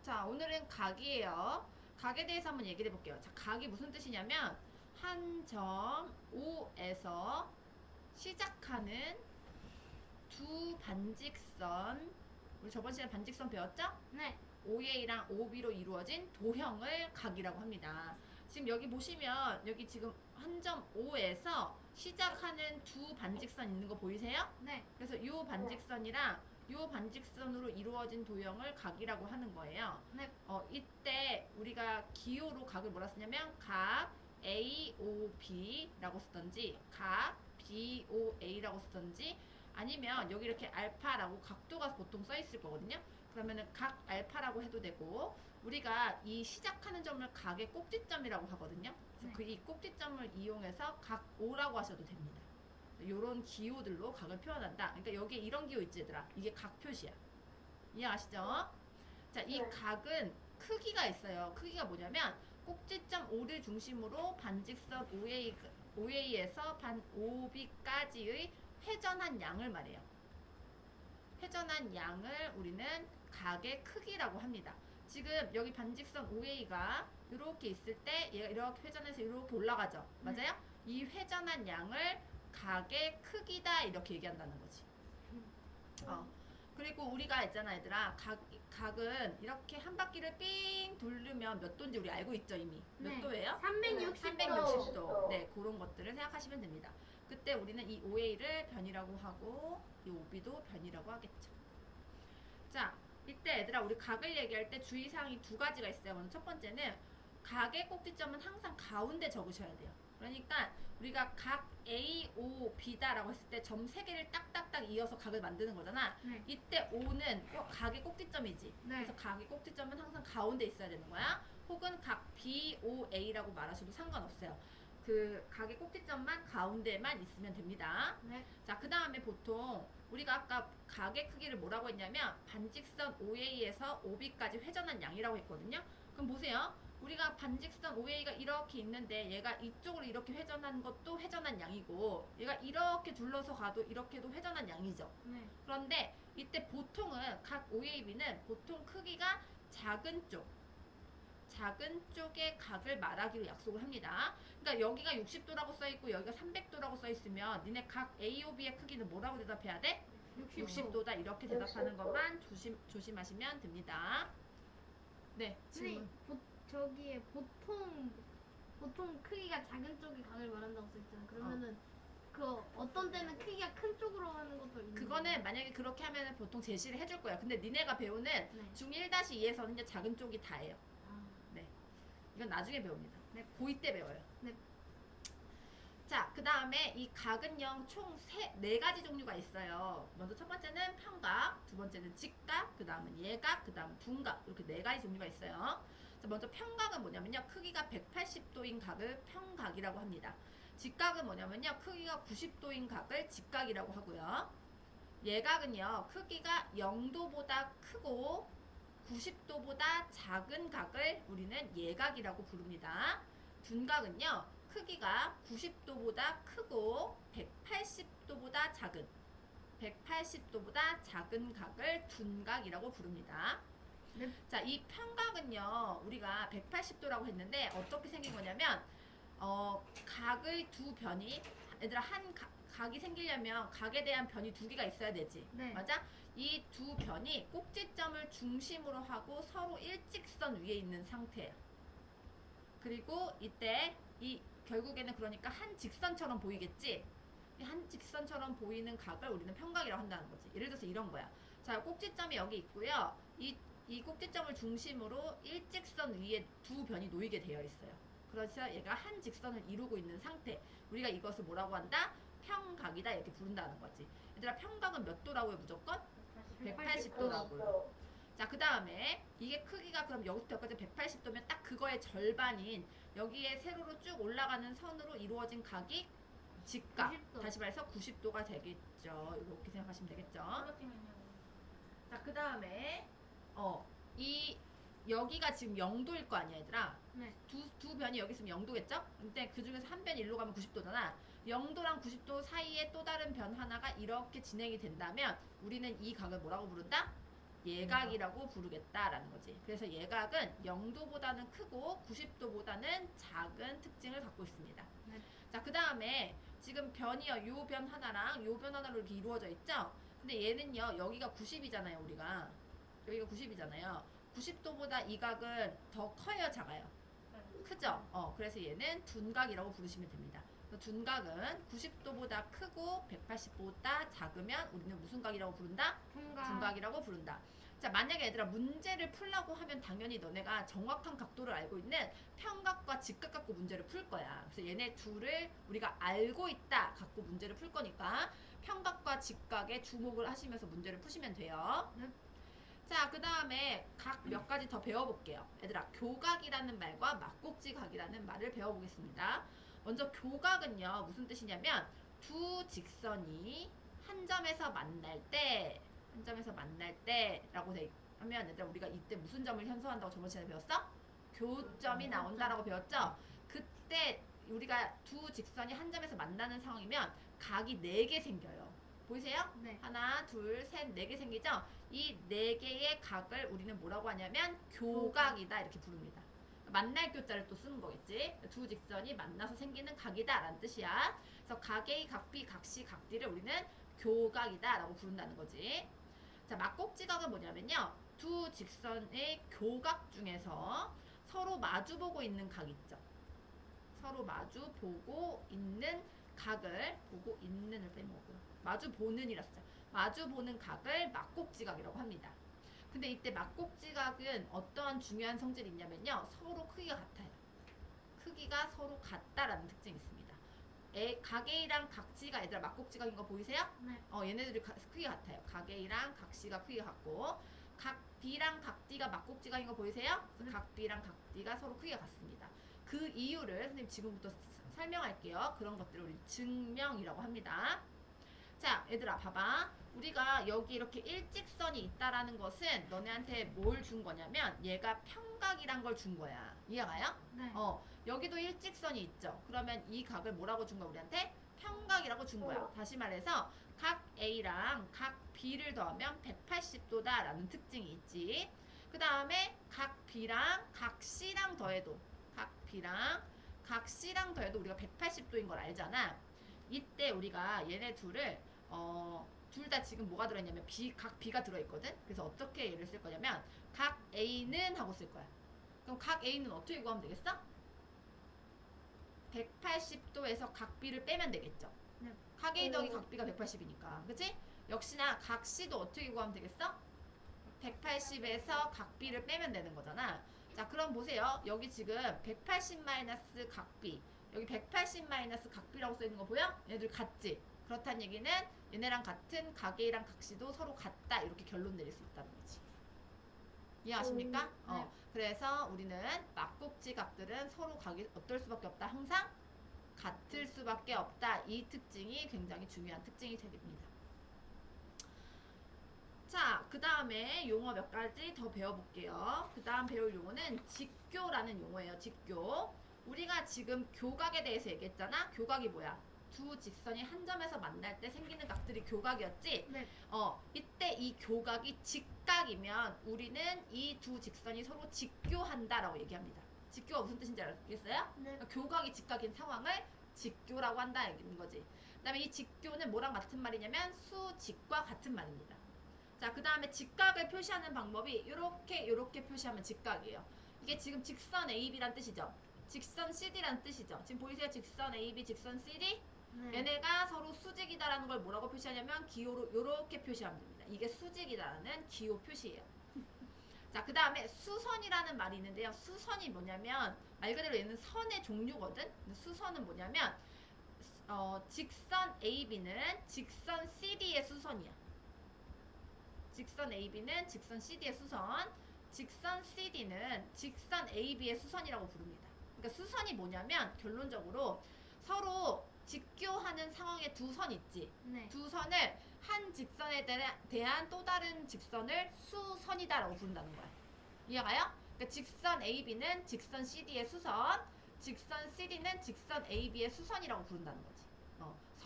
자, 오늘은 각이에요. 각에 대해서 한번 얘기해 볼게요. 자, 각이 무슨 뜻이냐면 한 점 O에서 시작하는 두 반직선, 우리 저번 시간에 반직선 배웠죠? 네. OA랑 OB로 이루어진 도형을 각이라고 합니다. 지금 여기 보시면 여기 지금 한 점 O에서 시작하는 두 반직선 있는 거 보이세요? 네. 그래서 이 반직선이랑 이 반직선으로 이루어진 도형을 각이라고 하는 거예요. 네. 이때 우리가 기호로 각을 뭐라 쓰냐면 각 AOB라고 쓰던지 각 BOA라고 쓰던지 아니면 여기 이렇게 알파라고 각도가 보통 써 있을 거거든요. 그러면은 각 알파라고 해도 되고 우리가 이 시작하는 점을 각의 꼭지점이라고 하거든요. 그래서 네. 그 이 꼭지점을 이용해서 각 O라고 하셔도 됩니다. 요런 기호들로 각을 표현한다. 그러니까 여기에 이런 기호 있지 얘들아. 이게 각 표시야. 이해하시죠? 자, 이 네. 각은 크기가 있어요. 크기가 뭐냐면 꼭지점 O를 중심으로 반직선 OA에서 반 OB까지의 회전한 양을 말해요. 회전한 양을 우리는 각의 크기라고 합니다. 지금 여기 반직선 OA가 이렇게 있을 때 얘가 이렇게 회전해서 이렇게 올라가죠. 맞아요? 이 회전한 양을 각의 크기다 이렇게 얘기한다는 거지. 그리고 우리가 있잖아 얘들아 각은 이렇게 한 바퀴를 삥 돌리면 몇 도인지 우리 알고 있죠 이미. 몇 네. 도예요? 360도. 360도. 네, 그런 것들을 생각하시면 됩니다. 그때 우리는 이 OA를 변이라고 하고 이 OB도 변이라고 하겠죠. 자, 이때 얘들아 우리 각을 얘기할 때 주의사항이 두 가지가 있어요. 먼저 첫 번째는 각의 꼭지점은 항상 가운데 적으셔야 돼요. 그러니까 우리가 각 A, O, B다라고 했을 때 점 세 개를 딱딱딱 이어서 각을 만드는 거잖아. 네. 이때 O는 각의 꼭지점이지. 네. 그래서 각의 꼭지점은 항상 가운데 있어야 되는 거야. 혹은 각 B, O, A라고 말하셔도 상관없어요. 그 각의 꼭지점만 가운데만 있으면 됩니다. 네. 자, 그 다음에 보통 우리가 아까 각의 크기를 뭐라고 했냐면 반직선 OA에서 OB까지 회전한 양이라고 했거든요. 그럼 보세요. 우리가 반직선 OA가 이렇게 있는데 얘가 이쪽으로 이렇게 회전한 것도 회전한 양이고 얘가 이렇게 둘러서 가도 이렇게도 회전한 양이죠. 네. 그런데 이때 보통은 각 OAB는 보통 크기가 작은 쪽의 각을 말하기로 약속을 합니다. 그러니까 여기가 60도라고 써있고 여기가 300도라고 써있으면 니네 각 AOB의 크기는 뭐라고 대답해야 돼? 60도다 이렇게 대답하는 것만 조심하시면 됩니다. 네, 질문. 저기에 보통 크기가 작은 쪽의 각을 말한다고 써있잖아요. 그러면은 그 어떤 때는 크기가 큰 쪽으로 하는 것도 있는 그거는 만약에 그렇게 하면 보통 제시를 해줄 거야. 근데 니네가 배우는 네. 중1-2에서는 작은 쪽이 다예요. 네. 이건 나중에 배웁니다. 네, 고2 때 배워요. 네. 자, 그 다음에 이 각은요, 총 네 가지 종류가 있어요. 먼저 첫 번째는 평각, 두 번째는 직각, 그 다음은 예각, 그 다음은 둔각. 이렇게 네 가지 종류가 있어요. 자, 먼저 평각은 뭐냐면요, 크기가 180도인 각을 평각이라고 합니다. 직각은 뭐냐면요, 크기가 90도인 각을 직각이라고 하고요. 예각은요, 크기가 0도보다 크고 90도보다 작은 각을 우리는 예각이라고 부릅니다. 둔각은요, 크기가 90도보다 크고 180도보다 작은 각을 둔각이라고 부릅니다. 네. 자, 이 평각은요, 우리가 180도라고 했는데 어떻게 생긴 거냐면 각의 두 변이, 얘들아 각이 생기려면 각에 대한 변이 두 개가 있어야 되지. 네. 맞아? 이 두 변이 꼭지점을 중심으로 하고 서로 일직선 위에 있는 상태예요. 그리고 이때 결국에는 그러니까 한 직선처럼 보이겠지? 이 한 직선처럼 보이는 각을 우리는 평각이라고 한다는 거지. 예를 들어서 이런 거야. 자, 꼭지점이 여기 있고요. 이 꼭지점을 중심으로 일직선 위에 두 변이 놓이게 되어 있어요. 그래서 얘가 한 직선을 이루고 있는 상태. 우리가 이것을 뭐라고 한다? 평각이다 이렇게 부른다는 거지. 얘들아, 평각은 몇 도라고요 무조건? 180도라고요. 자, 그 다음에 이게 크기가 그럼 여기부터 여기까지 180도면 딱 그거의 절반인 여기에 세로로 쭉 올라가는 선으로 이루어진 각이 직각. 90도. 다시 말해서 90도가 되겠죠. 이렇게 생각하시면 되겠죠. 자, 그 다음에 여기가 지금 0도일 거 아니야 얘들아. 네. 두 변이 여기 있으면 0도겠죠? 근데 그 중에서 한 변이 일로 가면 90도잖아. 0도랑 90도 사이에 또 다른 변 하나가 이렇게 진행이 된다면 우리는 이 각을 뭐라고 부른다? 예각이라고 부르겠다라는 거지. 그래서 예각은 0도보다는 크고 90도보다는 작은 특징을 갖고 있습니다. 네. 자, 그 다음에 지금 변이요. 요 변 하나랑 요 변 하나로 이렇게 이루어져 있죠? 근데 얘는요. 여기가 90이잖아요. 우리가. 여기가 90이잖아요. 90도보다 이 각은 더 커요? 작아요? 크죠? 그래서 얘는 둔각이라고 부르시면 됩니다. 둔각은 90도보다 크고 180보다 작으면 우리는 무슨 각이라고 부른다? 둔각이라고 부른다. 자, 만약에 얘들아 문제를 풀라고 하면 당연히 너네가 정확한 각도를 알고 있는 평각과 직각 갖고 문제를 풀 거야. 그래서 얘네 둘을 우리가 알고 있다 갖고 문제를 풀 거니까 평각과 직각에 주목을 하시면서 문제를 푸시면 돼요. 네. 자, 그 다음에 각 몇 가지 더 배워볼게요. 얘들아, 교각이라는 말과 막곡지각이라는 말을 배워보겠습니다. 먼저 교각은요, 무슨 뜻이냐면 두 직선이 한 점에서 만날 때, 라고 돼 하면 얘들아, 우리가 이때 무슨 점을 현수한다고 저번 시간에 배웠어? 교점이 나온다라고 배웠죠? 그때 우리가 두 직선이 한 점에서 만나는 상황이면 각이 4개 생겨요. 보이세요? 네. 하나, 둘, 셋, 4개 생기죠? 이 4개의 각을 우리는 뭐라고 하냐면 교각이다 이렇게 부릅니다. 만날 교자를 또 쓰는 거겠지. 두 직선이 만나서 생기는 각이다 라는 뜻이야. 그래서 각 A, 각 B, 각 C, 각 D를 우리는 교각이다 라고 부른다는 거지. 자, 막곡지각은 뭐냐면요. 두 직선의 교각 중에서 서로 마주보고 있는 각 있죠. 서로 마주보고 있는 각을, 보고 있는을 빼먹고요. 마주보는이라 쓰죠. 마주보는 각을 막곡지각이라고 합니다. 근데 이때 막곡지각은 어떠한 중요한 성질이 있냐면요. 서로 크기가 같아요. 크기가 서로 같다라는 특징이 있습니다. 각 A랑 각 C가 얘들아 막곡지각인 거 보이세요? 네. 얘네들이 크기가 같아요. 각 A랑 각 C가 크기가 같고 각 B랑 각 D가 막곡지각인 거 보이세요? 네. 각 B랑 각 D가 서로 크기가 같습니다. 그 이유를 선생님 지금부터 설명할게요. 그런 것들을 우리 증명이라고 합니다. 자, 얘들아 봐봐. 우리가 여기 이렇게 일직선이 있다라는 것은 너네한테 뭘 준 거냐면 얘가 평각이란 걸 준 거야. 이해가요? 네. 여기도 일직선이 있죠. 그러면 이 각을 뭐라고 준 거야? 우리한테 평각이라고 준 거야. 다시 말해서 각 A랑 각 B를 더하면 180도다 라는 특징이 있지. 그 다음에 각 B랑 각 C랑 더해도 우리가 180도인 걸 알잖아. 이때 우리가 얘네 둘을 둘 다 지금 뭐가 들어있냐면 각 B가 들어있거든. 그래서 어떻게 얘를 쓸 거냐면 각 A는 하고 쓸 거야. 그럼 각 A는 어떻게 구하면 되겠어? 180도에서 각 B를 빼면 되겠죠. 네. 각 A 더하기 각 B가 180이니까. 그치? 역시나 각 C도 어떻게 구하면 되겠어? 180에서 각 B를 빼면 되는 거잖아. 자, 그럼 보세요. 여기 지금 180 마이너스 각 B, 여기 180 마이너스 각 B라고 써있는 거 보여? 얘네들 같지? 그렇다는 얘기는 얘네랑 같은 각 A랑 각 C도 서로 같다 이렇게 결론 내릴 수 있다는 거지. 이해하십니까? 네. 그래서 우리는 막곡지각들은 서로 각이 어떨 수밖에 없다. 항상 같을 수밖에 없다. 이 특징이 굉장히 중요한 특징이 됩니다. 자, 그 다음에 용어 몇 가지 더 배워볼게요. 그 다음 배울 용어는 직교라는 용어예요. 직교. 우리가 지금 교각에 대해서 얘기했잖아. 교각이 뭐야? 두 직선이 한 점에서 만날 때 생기는 각들이 교각이었지? 네. 이때 이 교각이 직각이면 우리는 이 두 직선이 서로 직교한다라고 얘기합니다. 직교가 무슨 뜻인지 알겠어요? 네. 그러니까 교각이 직각인 상황을 직교라고 한다 얘기는 거지. 그 다음에 이 직교는 뭐랑 같은 말이냐면 수직과 같은 말입니다. 자, 그 다음에 직각을 표시하는 방법이 이렇게 표시하면 직각이에요. 이게 지금 직선 AB란 뜻이죠. 직선 CD란 뜻이죠. 지금 보이세요? 직선 AB, 직선 CD? 네. 얘네가 서로 수직이다라는 걸 뭐라고 표시하냐면 기호로 이렇게 표시하면 됩니다. 이게 수직이다라는 기호 표시예요. 자, 그 다음에 수선이라는 말이 있는데요. 수선이 뭐냐면 말 그대로 얘는 선의 종류거든. 근데 수선은 뭐냐면 직선 AB는 직선 CD의 수선이야. 직선 AB는 직선 CD의 수선, 직선 CD는 직선 AB의 수선이라고 부릅니다. 그러니까 수선이 뭐냐면 결론적으로 서로 직교하는 상황에 두 선 있지. 네. 두 선을 한 직선에 대한 또 다른 직선을 수선이다라고 부른다는 거야. 이해가요? 그러니까 직선 AB는 직선 CD의 수선, 직선 CD는 직선 AB의 수선이라고 부른다는 거지.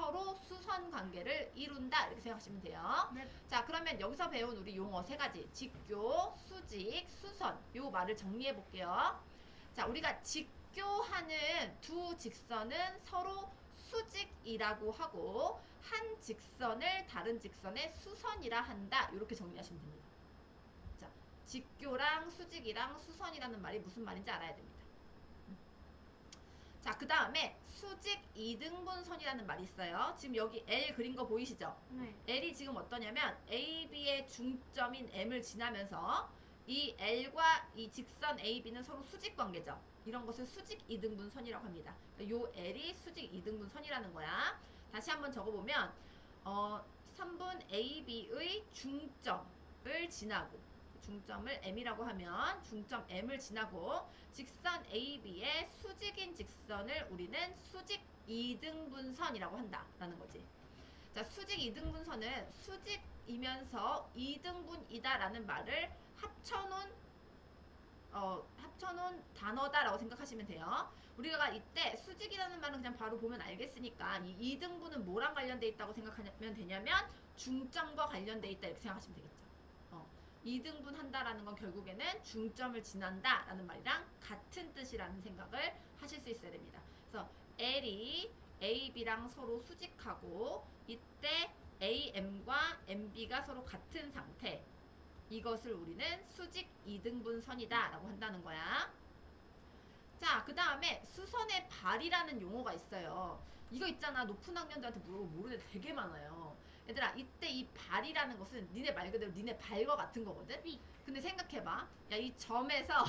서로 수선 관계를 이룬다 이렇게 생각하시면 돼요. 네. 자, 그러면 여기서 배운 우리 용어 세 가지 직교, 수직, 수선 요 말을 정리해 볼게요. 자, 우리가 직교하는 두 직선은 서로 수직이라고 하고 한 직선을 다른 직선의 수선이라 한다 이렇게 정리하시면 됩니다. 자, 직교랑 수직이랑 수선이라는 말이 무슨 말인지 알아야 됩니다. 자, 그 다음에 수직 이등분선이라는 말이 있어요. 지금 여기 L 그린 거 보이시죠? 네. L이 지금 어떠냐면 AB의 중점인 M을 지나면서 이 L과 이 직선 AB는 서로 수직 관계죠. 이런 것을 수직 이등분선이라고 합니다. 요 L이 수직 이등분선이라는 거야. 다시 한번 적어보면 3분 AB의 중점을 지나고 중점을 M이라고 하면 중점 M을 지나고 직선 AB의 수직인 직선을 우리는 수직 이등분선이라고 한다라는 거지. 자, 수직 이등분선은 수직이면서 이등분이다라는 말을 합쳐놓은 단어다라고 생각하시면 돼요. 우리가 이때 수직이라는 말은 그냥 바로 보면 알겠으니까 이 이등분은 뭐랑 관련돼 있다고 생각하면 되냐면 중점과 관련돼 있다 이렇게 생각하시면 되겠죠. 이등분 한다라는 건 결국에는 중점을 지난다라는 말이랑 같은 뜻이라는 생각을 하실 수 있어야 됩니다. 그래서 L이 AB랑 서로 수직하고 이때 AM과 MB가 서로 같은 상태 이것을 우리는 수직 이등분선이다 라고 한다는 거야. 자, 그 다음에 수선의 발이라는 용어가 있어요. 이거 있잖아. 높은 학년들한테 물어보면 모르는 애 되게 많아요. 얘들아, 이때 이 발이라는 것은 니네 말 그대로 니네 발과 같은 거거든? 근데 생각해봐. 야, 이 점에서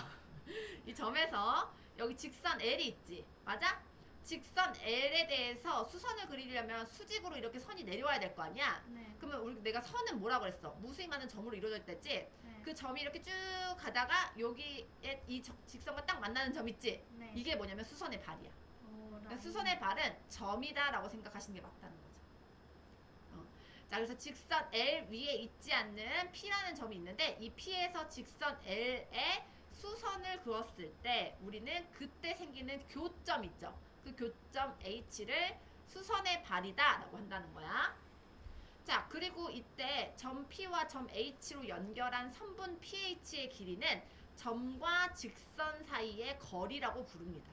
이 점에서 여기 직선 L이 있지. 맞아? 직선 L에 대해서 수선을 그리려면 수직으로 이렇게 선이 내려와야 될 거 아니야? 네. 그러면 내가 선은 뭐라 그랬어? 무수히 많은 점으로 이루어져 있댔지? 네. 그 점이 이렇게 쭉 가다가 여기에 이 직선과 딱 만나는 점 있지? 네. 이게 뭐냐면 수선의 발이야. 오, 그러니까 수선의 발은 점이다라고 생각하시는 게 맞다는 거죠. 자, 그래서 직선 L 위에 있지 않는 P라는 점이 있는데 이 P에서 직선 L에 수선을 그었을 때 우리는 그때 생기는 교점 있죠. 그 교점 H를 수선의 발이다 라고 한다는 거야. 자, 그리고 이때 점 P와 점 H로 연결한 선분 PH의 길이는 점과 직선 사이의 거리라고 부릅니다.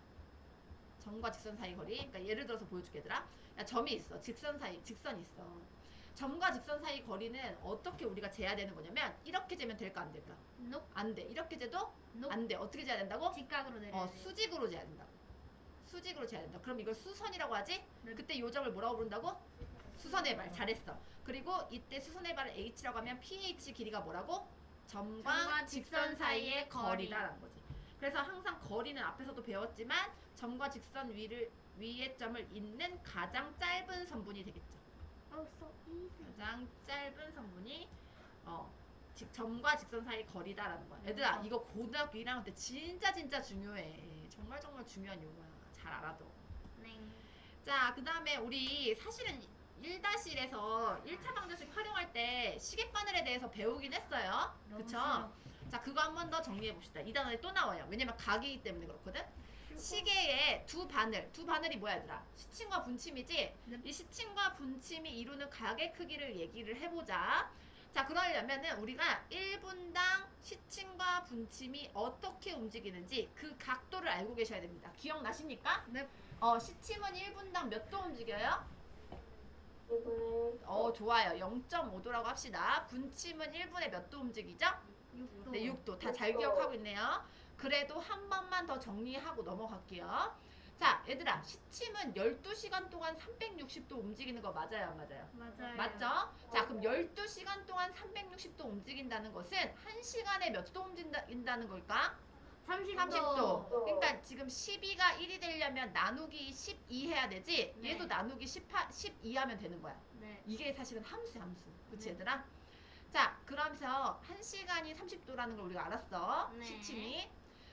점과 직선 사이 거리. 그러니까 예를 들어서 보여줄게 얘들아. 야, 점이 있어. 직선이 있어. 점과 직선 사이 거리는 어떻게 우리가 재야 되는 거냐면 이렇게 재면 될까 안 될까? Nope. 안 돼. 이렇게 재도 Nope. 안 돼. 어떻게 재야 된다고? 직각으로 내려야 돼. 수직으로 재야 된다고. 수직으로 재야 된다. 그럼 이걸 수선이라고 하지? 네. 그때 요 점을 뭐라고 부른다고? 수선의 발. 잘했어. 그리고 이때 수선의 발을 H라고 하면 PH 길이가 뭐라고? 점과 점과 직선 직선 사이의 사이의 거리. 거리다라는 거지. 그래서 항상 거리는 앞에서도 배웠지만 점과 직선 위의 점을 잇는 가장 짧은 선분이 되겠죠. Oh, so easy. 가장 짧은 선분이 점과 직선 사이 거리다라는 거야. 얘들아, 이거 고등학교 1학년 때 진짜 중요해. 정말 중요한 용어야. 잘 알아둬. 네. 자, 그 다음에 우리 사실은 1-1에서 1차 방정식 활용할 때 시계바늘에 대해서 배우긴 했어요. 너무 그쵸? 싫어. 자, 그거 한 번 더 정리해 봅시다. 이 단원에 또 나와요. 왜냐면 각이기 때문에 그렇거든? 시계에 두 바늘이 뭐야 얘들아? 시침과 분침이지? 네. 이 시침과 분침이 이루는 각의 크기를 얘기를 해보자. 자, 그러려면은 우리가 1분당 시침과 분침이 어떻게 움직이는지 그 각도를 알고 계셔야 됩니다. 기억나십니까? 네. 시침은 1분당 몇 도 움직여요? 좋아요. 0.5도라고 합시다. 분침은 1분에 몇 도 움직이죠? 6도. 네, 6도. 다 잘 기억하고 있네요. 그래도 한 번만 더 정리하고 넘어갈게요. 자, 얘들아, 시침은 12시간 동안 360도 움직이는 거 맞아요, 안 맞아요? 맞아요. 맞죠? 자, 그럼 12시간 동안 360도 움직인다는 것은 1시간에 몇 도 움직인다는 걸까? 30도. 그러니까 지금 12가 1이 되려면 나누기 12 해야 되지? 네. 얘도 나누기 12 하면 되는 거야. 네. 이게 사실은 함수. 그치, 네. 얘들아? 자, 그러면서 1시간이 30도라는 걸 우리가 알았어. 네. 시침이.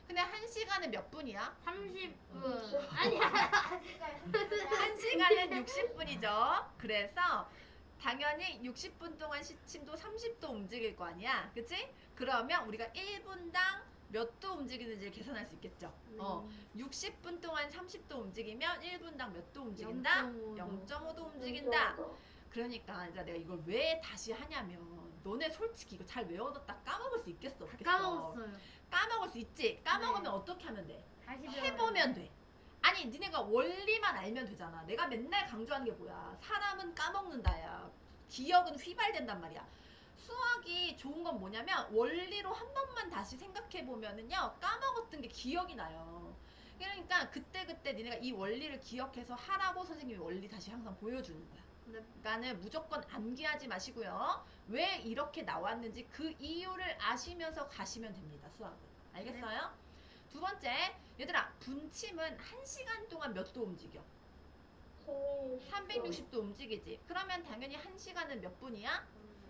근데 1시간은 몇 분이야? 30분. 아니야. 1시간은 60분이죠. 그래서 당연히 60분 동안 시침도 30도 움직일 거 아니야. 그치? 그러면 우리가 1분당 몇 도 움직이는지를 계산할 수 있겠죠. 60분 동안 30도 움직이면 1분당 몇 도 움직인다? 0.5도 움직인다. 그러니까 이제 내가 이걸 왜 다시 하냐면 너네 솔직히 이거 잘 외워뒀다 까먹을 수 있겠어? 없겠어? 까먹었어요. 까먹을 수 있지? 까먹으면 네. 어떻게 하면 돼? 다시 해보면 돼. 아니 니네가 원리만 알면 되잖아. 내가 맨날 강조하는 게 뭐야? 사람은 까먹는다야. 기억은 휘발된단 말이야. 수학이 좋은 건 뭐냐면 원리로 한 번만 다시 생각해 보면은요 까먹었던 게 기억이 나요. 그러니까 그때 니네가 이 원리를 기억해서 하라고 선생님이 원리 다시 항상 보여주는 거야. 네. 그러니까는 무조건 암기하지 마시고요. 왜 이렇게 나왔는지 그 이유를 아시면서 가시면 됩니다. 수학은. 알겠어요? 두 번째, 얘들아 분침은 1시간 동안 몇 도 움직여? 360도 움직이지. 그러면 당연히 1시간은 몇 분이야?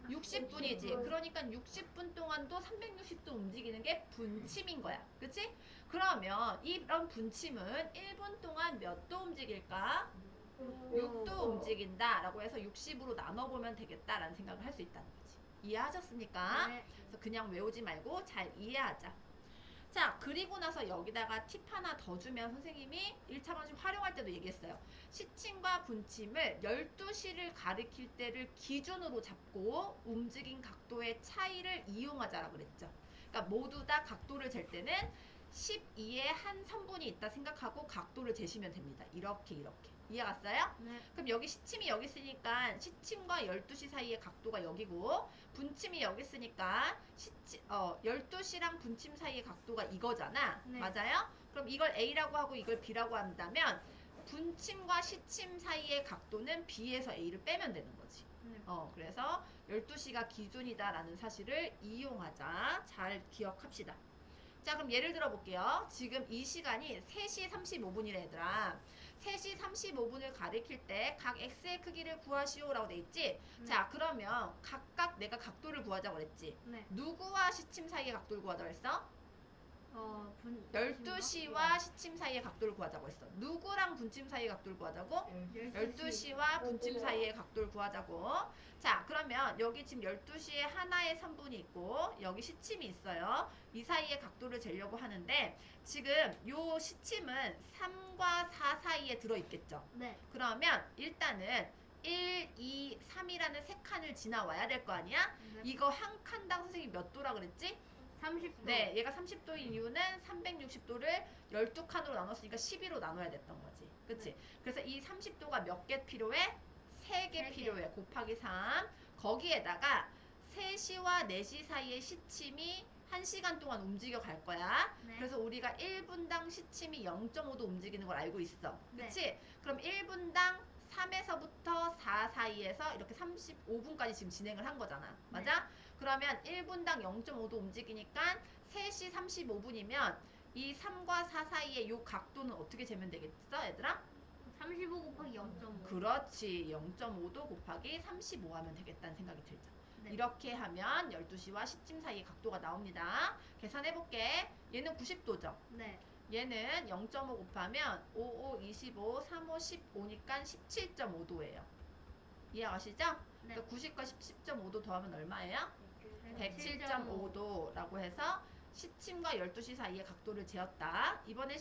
60분이지. 그러니까 60분 동안도 360도 움직이는 게 분침인 거야. 그치? 그러면 이런 분침은 1분 동안 몇 도 움직일까? 6도 움직인다 라고 해서 60으로 나눠보면 되겠다라는 생각을 할 수 있다는 거지. 이해하셨습니까? 네. 그래서 그냥 외우지 말고 잘 이해하자. 자, 그리고 나서 여기다가 팁 하나 더 주면 선생님이 1차 방식 활용할 때도 얘기했어요. 시침과 분침을 12시를 가리킬 때를 기준으로 잡고 움직인 각도의 차이를 이용하자라고 그랬죠. 그러니까 모두 다 각도를 잴 때는 12의 한 선분이 있다 생각하고 각도를 재시면 됩니다. 이렇게. 이해 갔어요? 네. 그럼 여기 시침이 여기 있으니까 시침과 12시 사이의 각도가 여기고 분침이 여기 있으니까 12시랑 분침 사이의 각도가 이거잖아. 네. 맞아요? 그럼 이걸 A라고 하고 이걸 B라고 한다면 분침과 시침 사이의 각도는 B에서 A를 빼면 되는 거지. 네. 그래서 12시가 기준이다라는 사실을 이용하자. 잘 기억합시다. 자, 그럼 예를 들어 볼게요. 지금 이 시간이 3시 35분이래 얘들아. 3시 35분을 가리킬 때 각 x의 크기를 구하시오라고 돼 있지? 자, 그러면 각각 내가 각도를 구하자고 그랬지? 네. 누구와 시침 사이의 각도를 구하자고 했어? 12시와 시침 사이의 각도를 구하자고 했어. 누구랑 분침 사이의 각도를 구하자고? 12시와 분침 사이의 각도를 구하자고. 자, 그러면 여기 지금 12시에 하나의 선분이 있고 여기 시침이 있어요. 이 사이의 각도를 재려고 하는데 지금 요 시침은 3과 4 사이에 들어있겠죠. 네. 그러면 일단은 1, 2, 3이라는 세 칸을 지나와야 될 거 아니야? 네. 이거 한 칸당 선생님이 몇 도라 그랬지? 30도. 네, 얘가 30도인 이유는 360도를 12칸으로 나눴으니까 12로 나눠야 됐던 거지. 그치? 그래서 이 30도가 몇 개 필요해? 3개 개. 필요해. 곱하기 3. 거기에다가 3시와 4시 사이의 시침이 1시간 동안 움직여 갈 거야. 네. 그래서 우리가 1분당 시침이 0.5도 움직이는 걸 알고 있어. 네. 그치? 그럼 1분당 3에서부터 4 사이에서 이렇게 35분까지 지금 진행을 한 거잖아. 맞아? 그러면 1분당 0.5도 움직이니까 3시 35분이면 이 3과 4 사이의 요 각도는 어떻게 재면 되겠어, 얘들아? 35 곱하기 0.5. 그렇지. 0.5도 곱하기 35 하면 되겠다는 생각이 들죠. 네. 이렇게 하면 12시와 시침 사이의 각도가 나옵니다. 계산해볼게. 얘는 90도죠. 네. 얘는 0.5 곱하면 5, 5, 25, 3, 5, 15니까 17.5도예요. 이해가시죠? 네. 그러니까 90과 10.5도 더하면 얼마예요? 107.5도라고 해서 시침과 12시 사이의 각도를 재었다. 이번에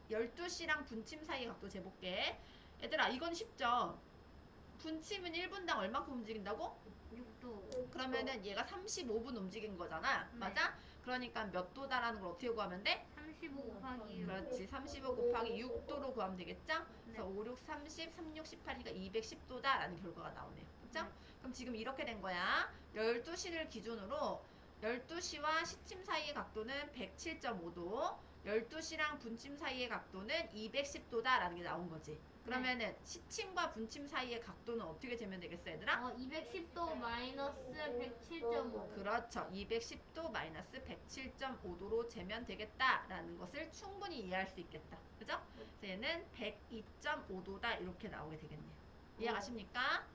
12시랑 분침 사이의 각도 재볼게. 얘들아, 이건 쉽죠? 분침은 1분당 얼마큼 움직인다고? 6도. 그러면은 얘가 35분 움직인 거잖아. 네. 맞아? 그러니까 몇 도다라는 걸 어떻게 구하면 돼? 35 곱하기 6. 그렇지. 35 곱하기 6도로 구하면 되겠죠? 네. 그래서 5, 6, 30, 3, 6, 18이니까 210도다라는 결과가 나오네요. 그죠? 네. 그럼 지금 이렇게 된 거야. 12시를 기준으로 12시와 시침 사이의 각도는 107.5도, 12시랑 분침 사이의 각도는 210도다라는 게 나온 거지. 그러면은 시침과 분침 사이의 각도는 어떻게 재면 되겠어, 얘들아? 210도 마이너스 107.5. 그렇죠. 210도 마이너스 107.5도로 재면 되겠다라는 것을 충분히 이해할 수 있겠다. 그죠? 그래서 얘는 102.5도다 이렇게 나오게 되겠네요. 이해가십니까?